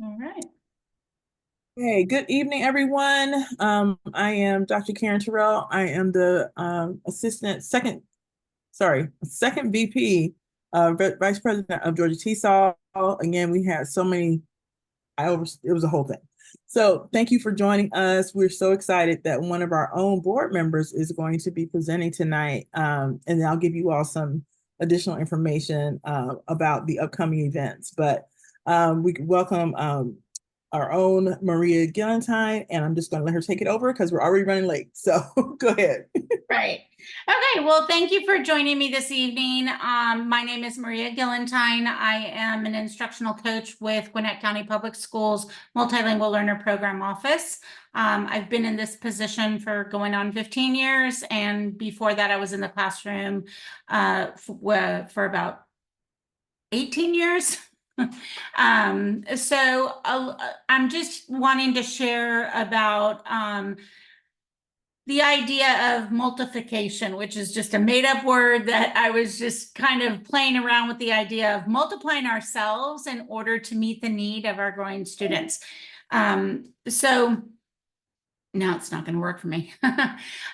All right. Hey, good evening, everyone. I am Dr. Karen Terrell. I am the second VP, Vice President of Georgia TESOL. Again, we had so many, it was a whole thing. So thank you for joining us. We're so excited that one of our own board members is going to be presenting tonight. And I'll give you all some additional information about the upcoming events. But we welcome our own Maria Gillentine, and I'm just going to let her take it over because we're already running late. So go ahead. Right. Okay. Well, thank you for joining me this evening. My name is Maria Gillentine. I am an instructional coach with Gwinnett County Public Schools Multilingual Learner Program Office. I've been in this position for going on 15 years, and before that, I was in the classroom for about 18 years. I'm just wanting to share about the idea of multification, which is just a made-up word that I was just kind of playing around with the idea of multiplying ourselves in order to meet the need of our growing students. So now it's not going to work for me.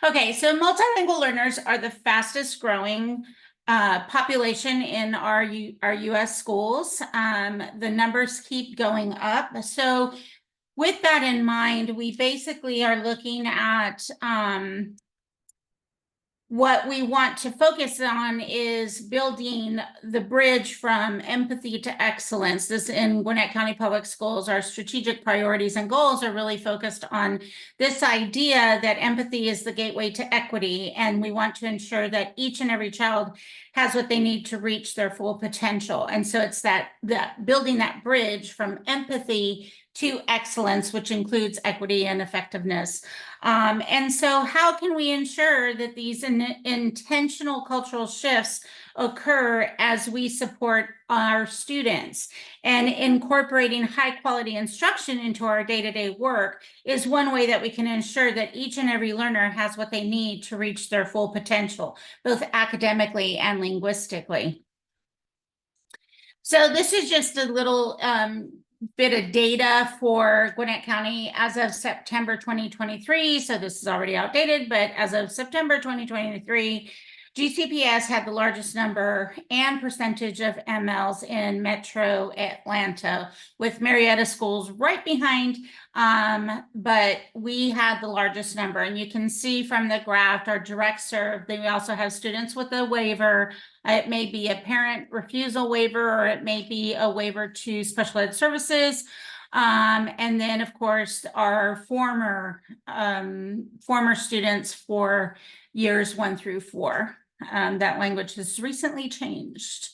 Okay, so multilingual learners are the fastest growing population in our U.S. schools. The numbers keep going up. So with that in mind, we basically are looking at what we want to focus on is building the bridge from empathy to excellence. This in Gwinnett County Public Schools, our strategic priorities and goals are really focused on this idea that empathy is the gateway to equity, and we want to ensure that each and every child has what they need to reach their full potential. And so it's that building that bridge from empathy to excellence, which includes equity and effectiveness. And so how can we ensure that these intentional cultural shifts occur as we support our students? And incorporating high quality instruction into our day-to-day work is one way that we can ensure that each and every learner has what they need to reach their full potential, both academically and linguistically. So this is just a little bit of data for Gwinnett County as of September 2023. So this is already outdated, but as of September 2023, GCPS had the largest number and percentage of MLs in Metro Atlanta, with Marietta schools right behind, but we had the largest number. And you can see from the graph, our direct serve, we also have students with a waiver. It may be a parent refusal waiver, or it may be a waiver to special ed services. And then, of course, our former students for years 1 through 4. That language has recently changed.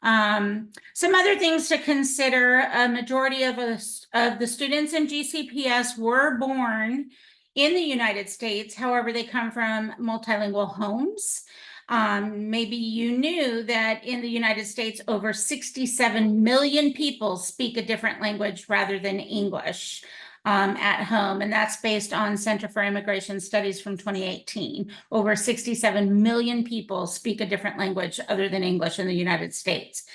Some other things to consider: a majority of the students in GCPS were born in the United States. However, they come from multilingual homes. Maybe you knew that in the United States, over 67 million people speak a different language rather than English at home. And that's based on Center for Immigration Studies from 2018. Over 67 million people speak a different language other than English in the United States.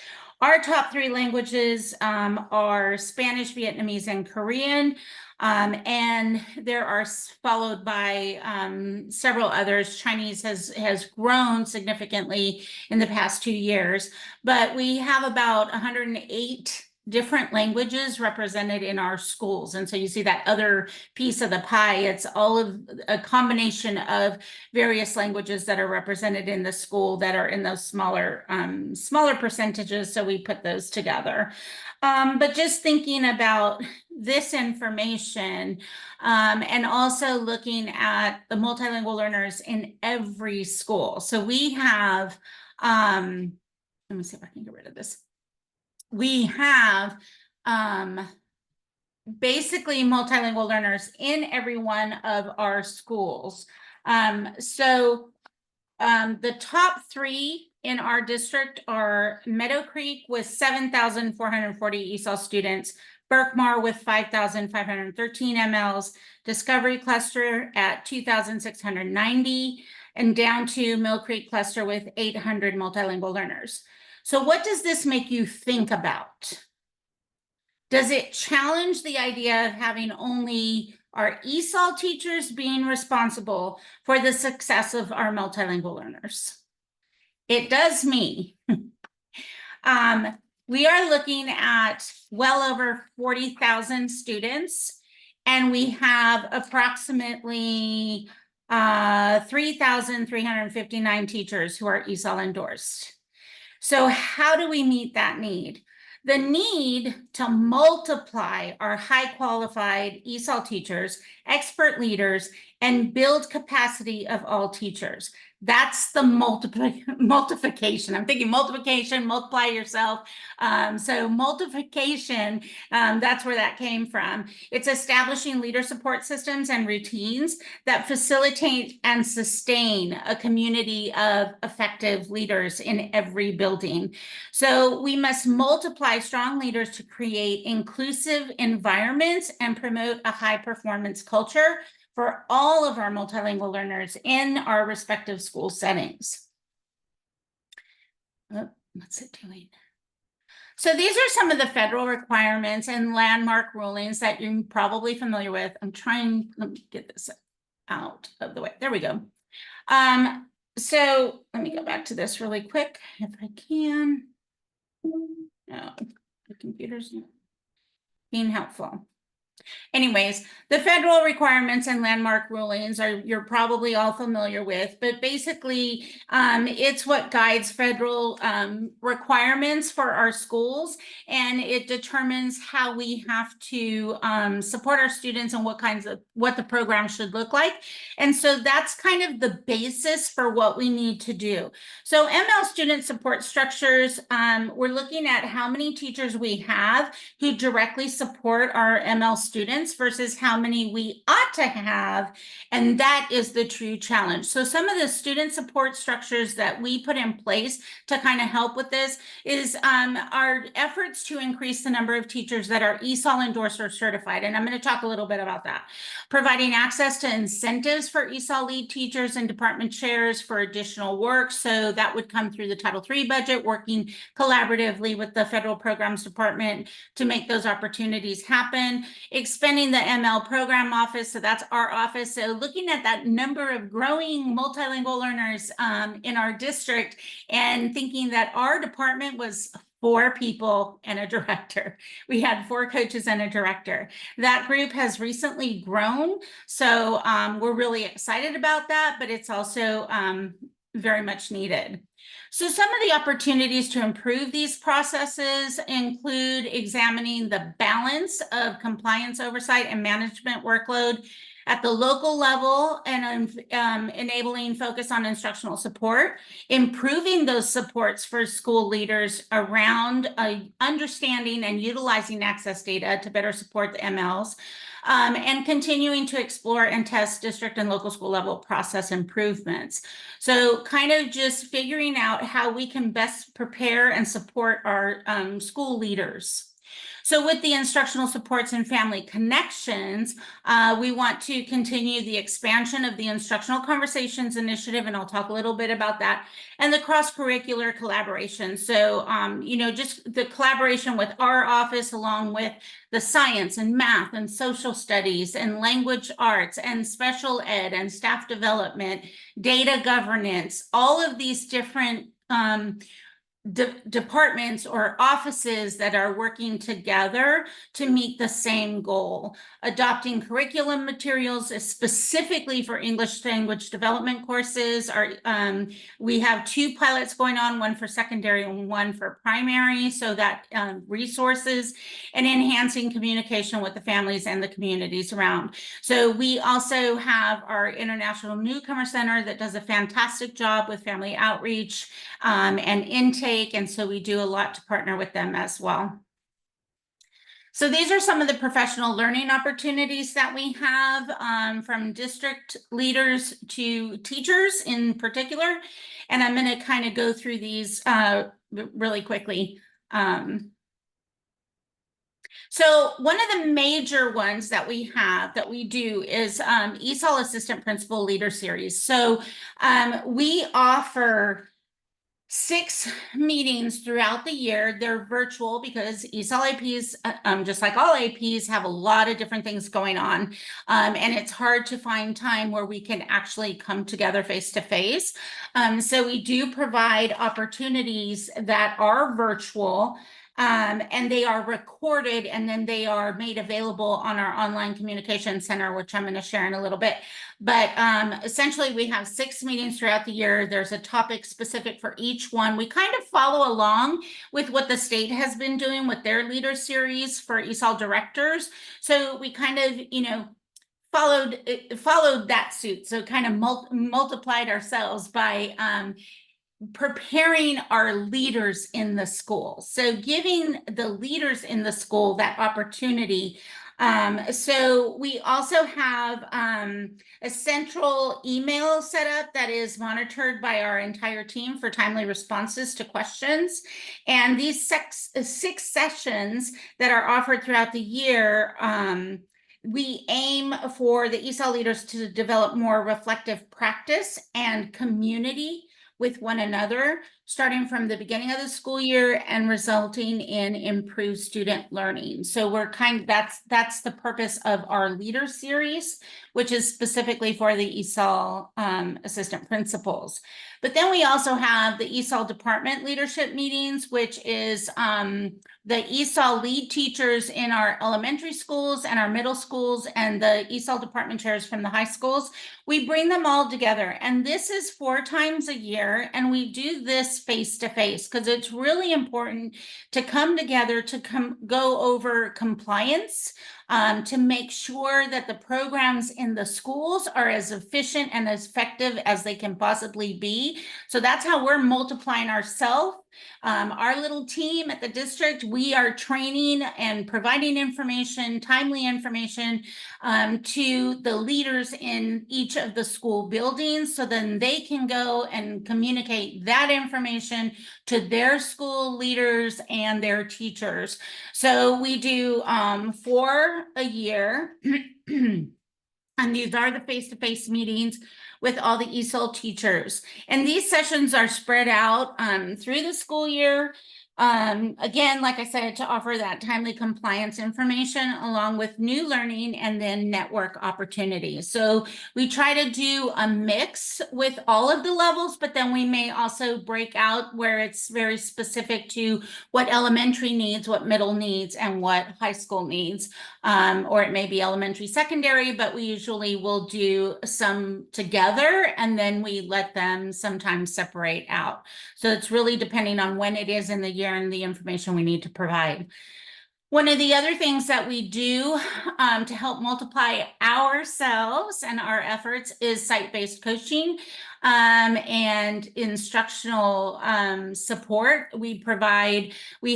Our top 3 languages are Spanish, Vietnamese, and Korean. And there are followed by several others. Chinese has grown significantly in the past 2 years, but we have about 108 different languages represented in our schools. And so you see that other piece of the pie, it's all of a combination of various languages that are represented in the school that are in those smaller percentages. So we put those together. But just thinking about this information and also looking at the multilingual learners in every school. So we have, let me see if I can get rid of this. We have basically multilingual learners in every one of our schools. The top 3 in our district are Meadow Creek with 7,440 ESOL students, Berkmar with 5,513 MLs, Discovery Cluster at 2,690, and down to Mill Creek Cluster with 800 multilingual learners. So what does this make you think about? Does it challenge the idea of having only our ESOL teachers being responsible for the success of our multilingual learners? It does me. We are looking at well over 40,000 students, and we have approximately 3,359 teachers who are ESOL endorsed. So how do we meet that need? The need to multiply our high qualified ESOL teachers, expert leaders, and build capacity of all teachers. That's the multiplication. I'm thinking multiplication, multiply yourself. So multiplication, that's where that came from. It's establishing leader support systems and routines that facilitate and sustain a community of effective leaders in every building. So we must multiply strong leaders to create inclusive environments and promote a high performance culture for all of our multilingual learners in our respective school settings. Oh, what's it doing? So these are some of the federal requirements and landmark rulings that you're probably familiar with. I'm trying, let me get this out of the way. There we go. So let me go back to this really quick if I can. No, the computer's not being helpful. Anyways, the federal requirements and landmark rulings you're probably all familiar with, but basically it's what guides federal requirements for our schools, and it determines how we have to support our students and what the program should look like. And so that's kind of the basis for what we need to do. So ML student support structures, we're looking at how many teachers we have who directly support our ML students versus how many we ought to have, and that is the true challenge. So some of the student support structures that we put in place to kind of help with this is our efforts to increase the number of teachers that are ESOL endorsed or certified, and I'm going to talk a little bit about that. Providing access to incentives for ESOL lead teachers and department chairs for additional work, so that would come through the Title III budget, working collaboratively with the federal programs department to make those opportunities happen. Expanding the ML program office, so that's our office. So looking at that number of growing multilingual learners in our district and thinking that our department was 4 people and a director. We had 4 coaches and a director. That group has recently grown, so we're really excited about that, but it's also very much needed. So some of the opportunities to improve these processes include examining the balance of compliance oversight and management workload at the local level and enabling focus on instructional support, improving those supports for school leaders around understanding and utilizing access data to better support the MLs, and continuing to explore and test district and local school level process improvements. So kind of just figuring out how we can best prepare and support our school leaders. So with the instructional supports and family connections, we want to continue the expansion of the Instructional Conversations Initiative, and I'll talk a little bit about that, and the cross-curricular collaboration. So, you know, just the collaboration with our office along with the science and math and social studies and language arts and special ed and staff development, data governance, all of these different departments or offices that are working together to meet the same goal. Adopting curriculum materials specifically for English language development courses. We have 2 pilots going on, one for secondary and one for primary, so that resources and enhancing communication with the families and the communities around. So we also have our International Newcomer Center that does a fantastic job with family outreach and intake. And so we do a lot to partner with them as well. So these are some of the professional learning opportunities that we have from district leaders to teachers in particular. And I'm going to kind of go through these really quickly. So one of the major ones that we do is ESOL Assistant Principal Leader Series. So we offer 6 meetings throughout the year. They're virtual because ESOL APs, just like all APs, have a lot of different things going on. And it's hard to find time where we can actually come together face to face. So we do provide opportunities that are virtual. And they are recorded and then they are made available on our online communication center, which I'm going to share in a little bit. But essentially, we have 6 meetings throughout the year. There's a topic specific for each one. We kind of follow along with what the state has been doing with their leader series for ESOL directors. So we kind of, followed that suit. So kind of multiplied ourselves by preparing our leaders in the school. So giving the leaders in the school that opportunity. So we also have a central email set up that is monitored by our entire team for timely responses to questions. And these 6 sessions that are offered throughout the year, we aim for the ESOL leaders to develop more reflective practice and community with one another, starting from the beginning of the school year and resulting in improved student learning. So that's the purpose of our leader series, which is specifically for the ESOL assistant principals. But then we also have the ESOL department leadership meetings, which is the ESOL lead teachers in our elementary schools and our middle schools and the ESOL department chairs from the high schools. We bring them all together, and this is 4 times a year, and we do this face to face because it's really important to come together to go over compliance, to make sure that the programs in the schools are as efficient and as effective as they can possibly be. So that's how we're multiplying ourselves. Our little team at the district, we are training and providing information, timely information, to the leaders in each of the school buildings, so then they can go and communicate that information to their school leaders and their teachers. So we do 4 a year. And these are the face-to-face meetings with all the ESOL teachers. And these sessions are spread out through the school year. Again, like I said, to offer that timely compliance information along with new learning and then network opportunities. So we try to do a mix with all of the levels, but then we may also break out where it's very specific to what elementary needs, what middle needs, and what high school needs. Or it may be elementary, secondary, but we usually will do some together and then we let them sometimes separate out. So it's really depending on when it is in the year and the information we need to provide. One of the other things that we do to help multiply ourselves and our efforts is site-based coaching and instructional support. We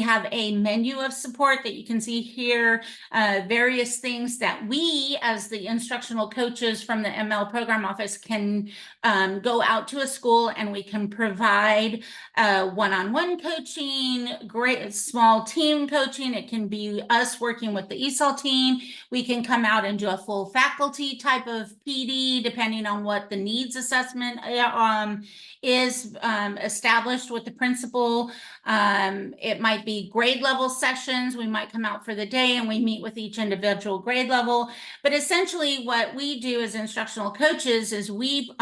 have a menu of support that you can see here, various things that we as the instructional coaches from the ML program office can go out to a school and we can provide one-on-one coaching, great small team coaching. It can be us working with the ESOL team. We can come out and do a full faculty type of PD depending on what the needs assessment is established with the principal. It might be grade level sessions. We might come out for the day and we meet with each individual grade level. But essentially what we do as instructional coaches is we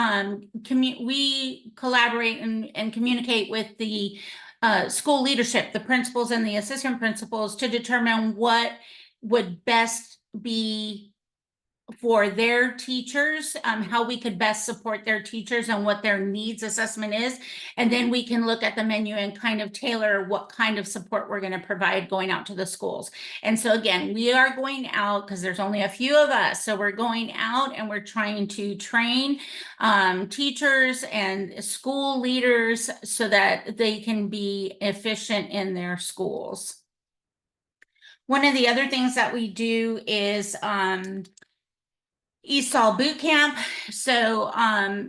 collaborate and communicate with the school leadership, the principals and the assistant principals, to determine what would best be for their teachers, how we could best support their teachers and what their needs assessment is. And then we can look at the menu and kind of tailor what kind of support we're going to provide going out to the schools. And so again, we are going out because there's only a few of us. So we're going out and we're trying to train teachers and school leaders so that they can be efficient in their schools. One of the other things that we do is ESOL boot camp. So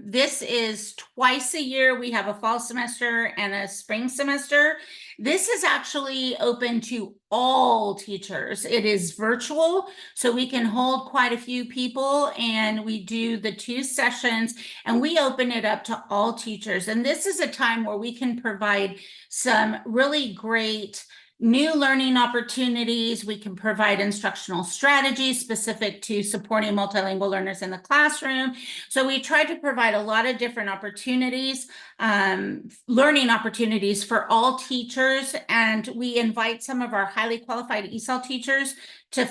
this is twice a year. We have a fall semester and a spring semester. This is actually open to all teachers. It is virtual, so we can hold quite a few people, and we do the 2 sessions, and we open it up to all teachers. And this is a time where we can provide some really great new learning opportunities. We can provide instructional strategies specific to supporting multilingual learners in the classroom. So we try to provide a lot of different opportunities, learning opportunities for all teachers. And we invite some of our highly qualified ESOL teachers to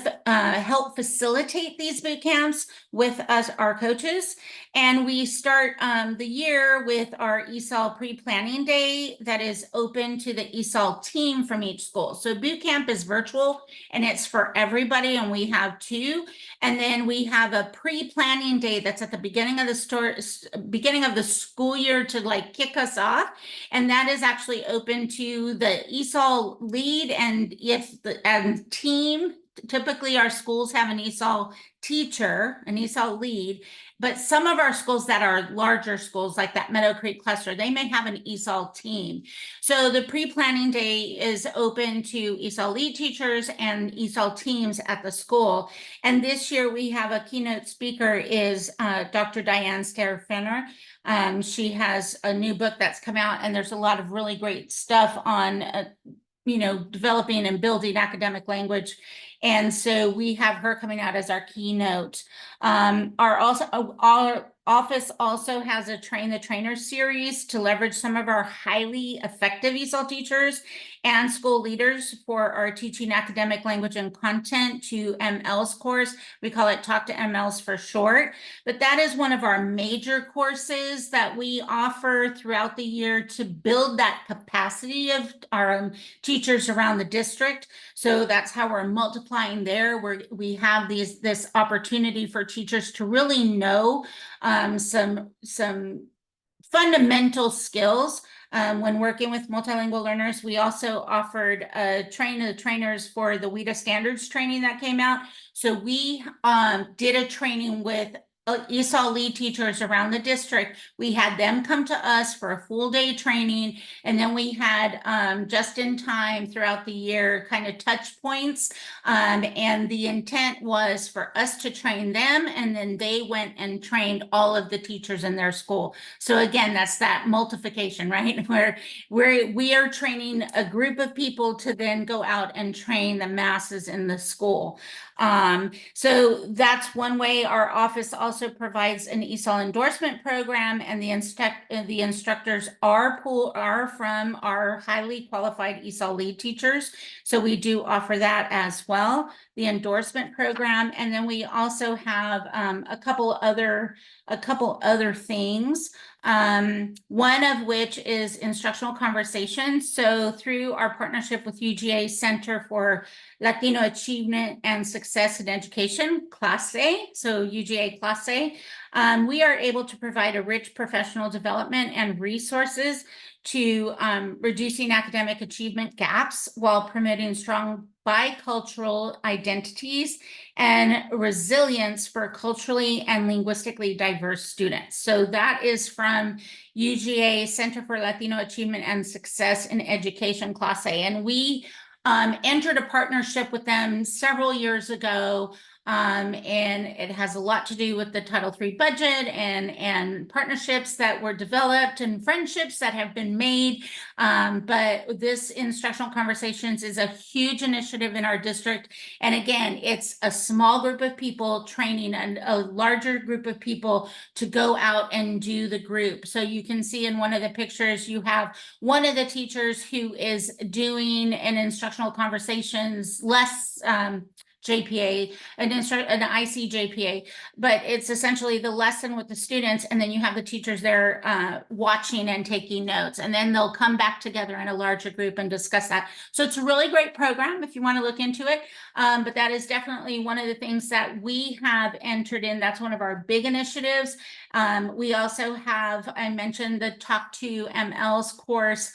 help facilitate these boot camps with us, our coaches. And we start the year with our ESOL pre-planning day that is open to the ESOL team from each school. So boot camp is virtual and it's for everybody, and we have 2. And then we have a pre-planning day that's at the beginning of the school year to like kick us off. And that is actually open to the ESOL lead and team. Typically, our schools have an ESOL teacher, an ESOL lead, but some of our schools that are larger schools, like that Meadow Creek cluster, they may have an ESOL team. So the pre-planning day is open to ESOL lead teachers and ESOL teams at the school. And this year we have a keynote speaker is Dr. Diane Stair-Fenner. She has a new book that's come out, and there's a lot of really great stuff on developing and building academic language. And so we have her coming out as our keynote. Our office also has a Train the Trainer series to leverage some of our highly effective ESOL teachers and school leaders for our teaching academic language and content to MLs course. We call it Talk to MLs for short, but that is one of our major courses that we offer throughout the year to build that capacity of our teachers around the district. So that's how we're multiplying there, where we have this opportunity for teachers to really know some fundamental skills when working with multilingual learners. We also offered train the trainers for the WIDA standards training that came out. So we did a training with ESOL lead teachers around the district. We had them come to us for a full day training, and then we had just in time throughout the year kind of touch points, and the intent was for us to train them, and then they went and trained all of the teachers in their school. So again, that's that multiplication, right? Where we are training a group of people to then go out and train the masses in the school. So that's one way. Our office also provides an ESOL endorsement program, and the instructors are from our highly qualified ESOL lead teachers. So we do offer that as well, the endorsement program. And then we also have a couple other things. One of which is instructional conversations. So through our partnership with UGA Center for Latino Achievement and Success in Education, Class A, so UGA Class A, we are able to provide a rich professional development and resources to reducing academic achievement gaps while promoting strong bicultural identities and resilience for culturally and linguistically diverse students. So that is from UGA Center for Latino Achievement and Success in Education, Class A. And we entered a partnership with them several years ago, and it has a lot to do with the Title III budget and partnerships that were developed and friendships that have been made. But this Instructional Conversations is a huge initiative in our district. And again, it's a small group of people training a larger group of people to go out and do the group. So you can see in one of the pictures, you have one of the teachers who is doing an Instructional Conversations less JPA, an IC JPA, but it's essentially the lesson with the students, and then you have the teachers there watching and taking notes, and then they'll come back together in a larger group and discuss that. So it's a really great program if you want to look into it, but that is definitely one of the things that we have entered in. That's one of our big initiatives. We also have, I mentioned the Talk to MLs course.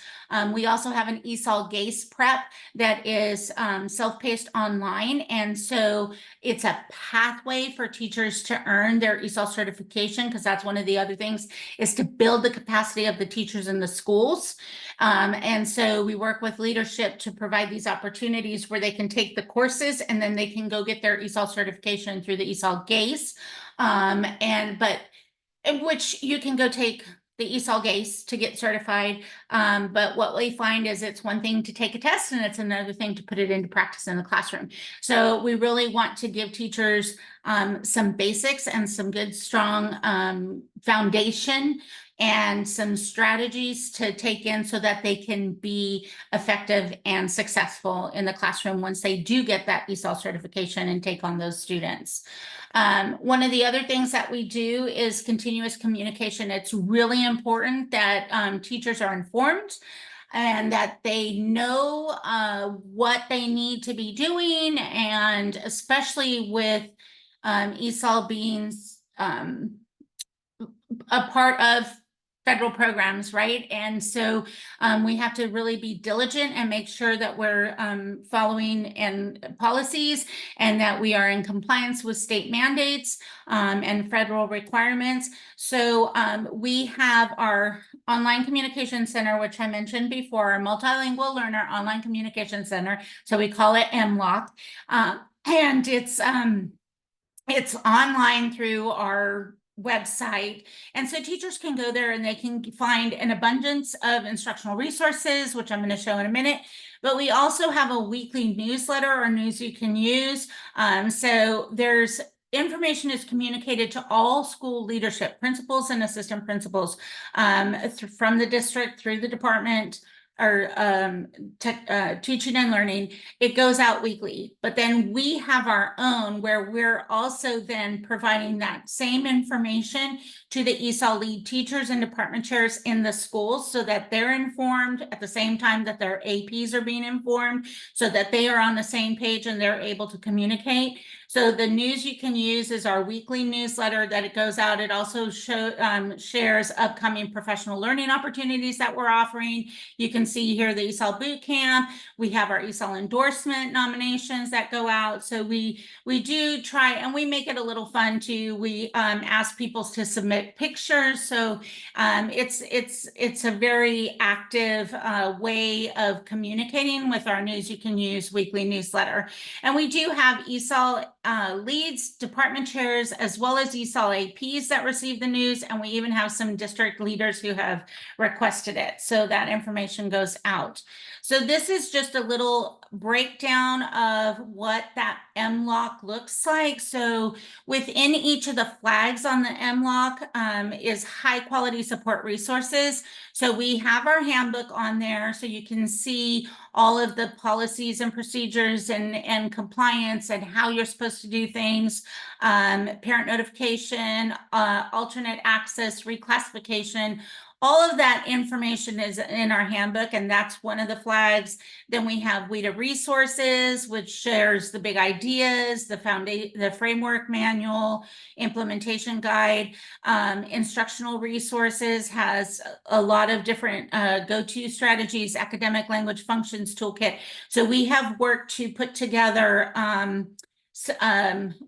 We also have an ESOL GACE prep that is self-paced online, and so it's a pathway for teachers to earn their ESOL certification, because that's one of the other things, is to build the capacity of the teachers in the schools. And so we work with leadership to provide these opportunities where they can take the courses and then they can go get their ESOL certification through the ESOL GACE. In which you can go take the ESOL GACE to get certified. But what we find is it's one thing to take a test and it's another thing to put it into practice in the classroom. So we really want to give teachers some basics and some good, strong foundation and some strategies to take in so that they can be effective and successful in the classroom once they do get that ESOL certification and take on those students. One of the other things that we do is continuous communication. It's really important that teachers are informed and that they know what they need to be doing, and especially with ESOL being a part of federal programs, right? And so we have to really be diligent and make sure that we're following and policies and that we are in compliance with state mandates and federal requirements. So we have our online communication center, which I mentioned before, our Multilingual Learner Online Communication Center. So we call it MLOC. And it's online through our website. And so teachers can go there and they can find an abundance of instructional resources, which I'm going to show in a minute. But we also have a weekly newsletter or news you can use. So there's information is communicated to all school leadership, principals and assistant principals from the district through the department, or teaching and learning. It goes out weekly, but then we have our own where we're also then providing that same information to the ESOL lead teachers and department chairs in the schools so that they're informed at the same time that their APs are being informed, so that they are on the same page and they're able to communicate. So the news you can use is our weekly newsletter that it goes out. It also shares upcoming professional learning opportunities that we're offering. You can see here the ESOL boot camp. We have our ESOL endorsement nominations that go out. So we do try, and we make it a little fun too. We ask people to submit pictures. So it's a very active way of communicating with our news you can use weekly newsletter. And we do have ESOL leads, department chairs, as well as ESOL APs that receive the news. And we even have some district leaders who have requested it. So that information goes out. So this is just a little breakdown of what that MLOC looks like. So within each of the flags on the MLOC is high quality support resources. So we have our handbook on there so you can see all of the policies and procedures and compliance and how you're supposed to do things, parent notification, alternate access, reclassification. All of that information is in our handbook, and that's one of the flags. Then we have WIDA resources, which shares the big ideas, the framework manual, implementation guide. Instructional resources has a lot of different go-to strategies, academic language functions toolkit. So we have worked to put together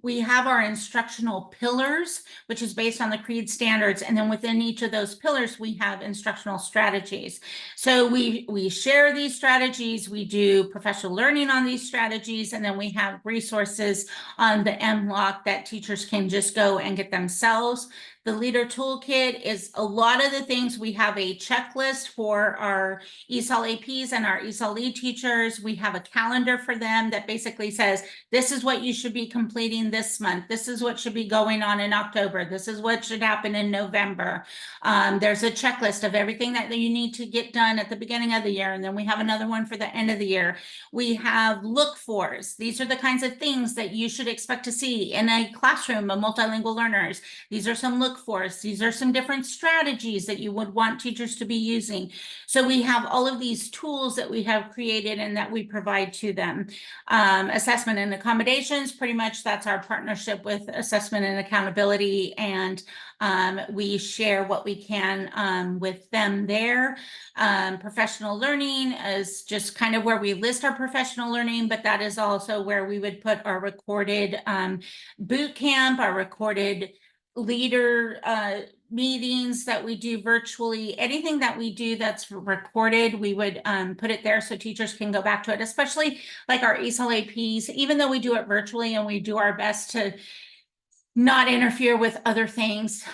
we have our instructional pillars, which is based on the CREED standards. And then within each of those pillars, we have instructional strategies. So we share these strategies, we do professional learning on these strategies, and then we have resources on the MLOC that teachers can just go and get themselves. The leader toolkit is a lot of the things. We have a checklist for our ESOL APs and our ESOL lead teachers. We have a calendar for them that basically says, this is what you should be completing this month. This is what should be going on in October. This is what should happen in November. There's a checklist of everything that you need to get done at the beginning of the year. And then we have another one for the end of the year. We have look fors. These are the kinds of things that you should expect to see in a classroom of multilingual learners. These are some look look for. So these are some different strategies that you would want teachers to be using. So we have all of these tools that we have created and that we provide to them. Assessment and accommodations, pretty much that's our partnership with assessment and accountability, and we share what we can with them there. Professional learning is just kind of where we list our professional learning, but that is also where we would put our recorded boot camp, our recorded leader meetings that we do virtually. Anything that we do that's recorded, we would put it there so teachers can go back to it, especially like our ESOL APs, even though we do it virtually and we do our best to not interfere with other things.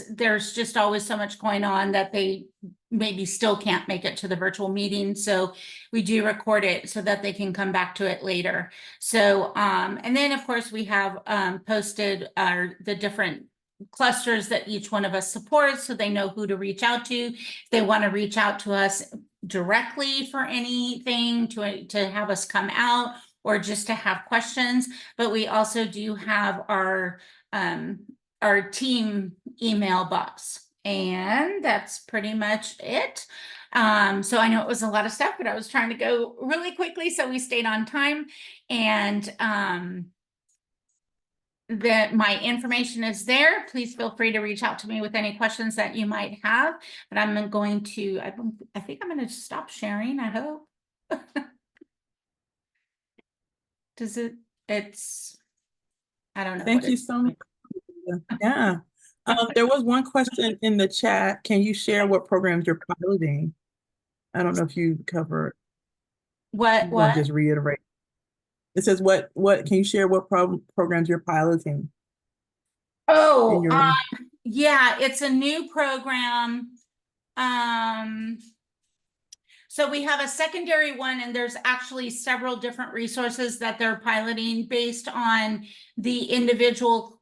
There's just always so much going on that they maybe still can't make it to the virtual meeting. So we do record it so that they can come back to it later. So, and then of course we have posted the different clusters that each one of us supports, so they know who to reach out to. If they want to reach out to us directly for anything, to have us come out, or just to have questions. But we also do have our team email box, and that's pretty much it. So I know it was a lot of stuff, but I was trying to go really quickly, so we stayed on time. And that my information is there. Please feel free to reach out to me with any questions that you might have. But I'm going to, I think I'm going to stop sharing, I hope. Does it, I don't know. Thank you so much. Yeah. There was one question in the chat. Can you share what programs you're piloting? I don't know if you cover it. What? Just reiterate. It says, what can you share what programs you're piloting? Oh, yeah, it's a new program. So we have a secondary one, and there's actually several different resources that they're piloting based on the individual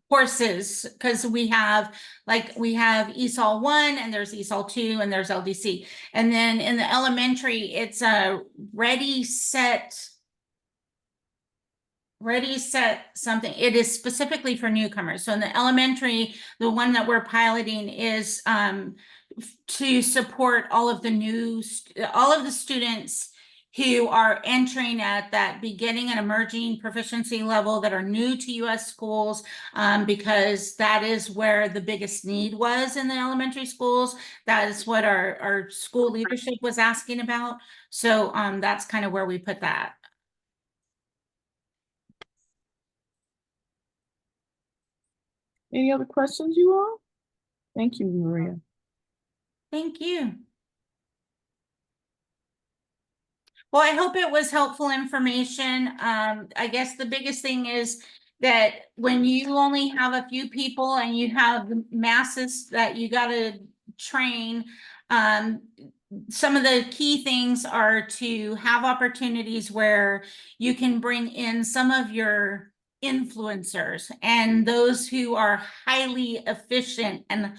courses, because we have ESOL 1, and there's ESOL 2, and there's LDC. And then in the elementary, it's a ready, set something. It is specifically for newcomers. So in the elementary, the one that we're piloting is to support all of the students who are entering at that beginning and emerging proficiency level that are new to U.S. schools, because that is where the biggest need was in the elementary schools. That is what our school leadership was asking about. So that's kind of where we put that. Any other questions, you all? Thank you, Maria. Thank you. Well, I hope it was helpful information. I guess the biggest thing is that when you only have a few people and you have masses that you got to train, some of the key things are to have opportunities where you can bring in some of your influencers and those who are highly efficient and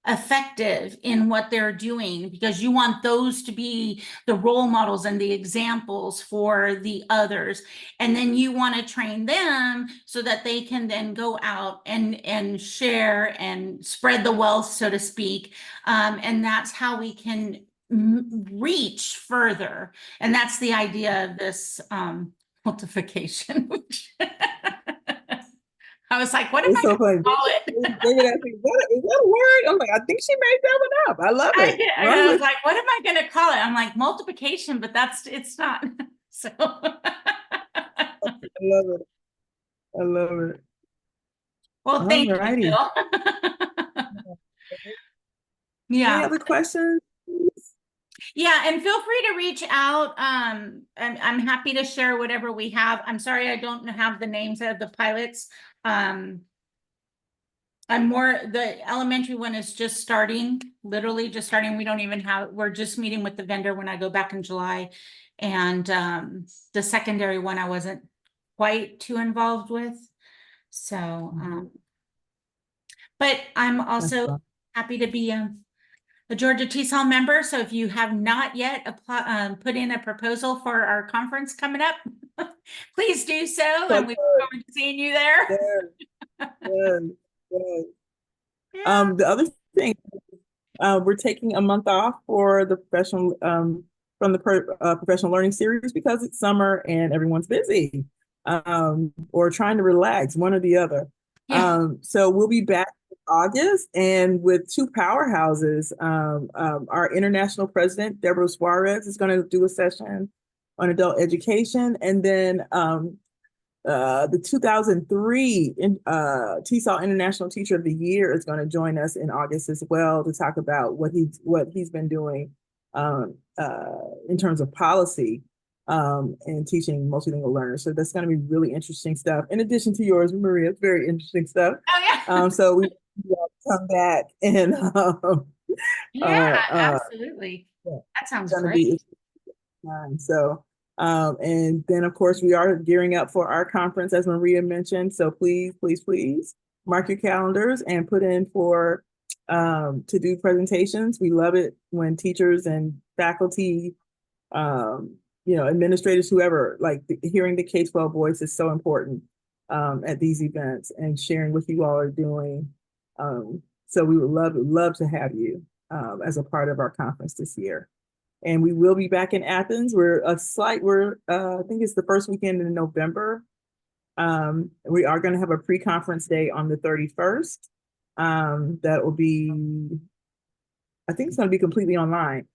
effective in what they're doing, because you want those to be the role models and the examples for the others. And then you want to train them so that they can then go out and share and spread the wealth, so to speak. And that's how we can reach further. And that's the idea of this multification. I was like, what am I so going to call it? David asked me, is that a word? I'm like, I think she made that one up. I love it. I was like, what am I going to call it? I'm like, multiplication, but it's not. So I love it. I love it. Well, thank you, Bill. Yeah. Any other questions? Yeah, and feel free to reach out. I'm happy to share whatever we have. I'm sorry I don't have the names of the pilots. The elementary one is just starting, literally just starting. We're just meeting with the vendor when I go back in July. And the secondary one I wasn't quite too involved with. So, but I'm also happy to be a Georgia TESOL member. So if you have not yet put in a proposal for our conference coming up, please do so. And we look forward to seeing you there. Yeah. Yes. Yeah. The other thing, we're taking a month off for the professional from the professional learning series because it's summer and everyone's busy, or trying to relax, one or the other. Yeah. So we'll be back in August and with two powerhouses. Our international president, Deborah Suarez, is going to do a session on adult education, and then the 2003 TESOL International Teacher of the Year is going to join us in August as well to talk about what he's been doing in terms of policy and teaching multilingual learners. So that's going to be really interesting stuff. In addition to yours, Maria, it's very interesting stuff. Oh, yeah. So we come back and Yeah, absolutely. yeah, That sounds it's going to great. be fun. So and then of course we are gearing up for our conference, as Maria mentioned. So please, please, please mark your calendars and put in for to do presentations. We love it when teachers and faculty, administrators, whoever, like hearing the K-12 voice is so important at these events and sharing what you all are doing. So we would love to have you as a part of our conference this year. And we will be back in Athens. I think it's the first weekend in November. We are going to have a pre-conference day on the 31st. That will be, I think it's going to be completely online.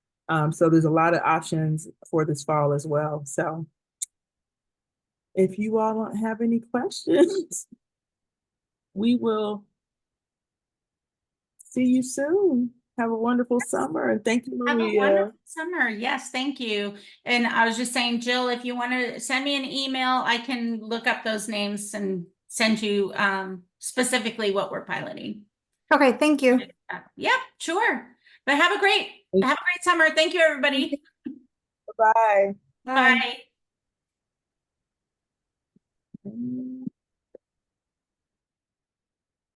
So there's a lot of options for this fall as well. So if you all don't have any questions, we will see you soon. Have a wonderful summer, and thank you, Have a Maria. wonderful summer. Yes, thank you. And I was just saying, Jill, if you want to send me an email, I can look up those names and send you specifically what we're piloting. Okay, thank you. Yep, sure. But have a great summer. Thank you, everybody. Bye. Bye. Bye.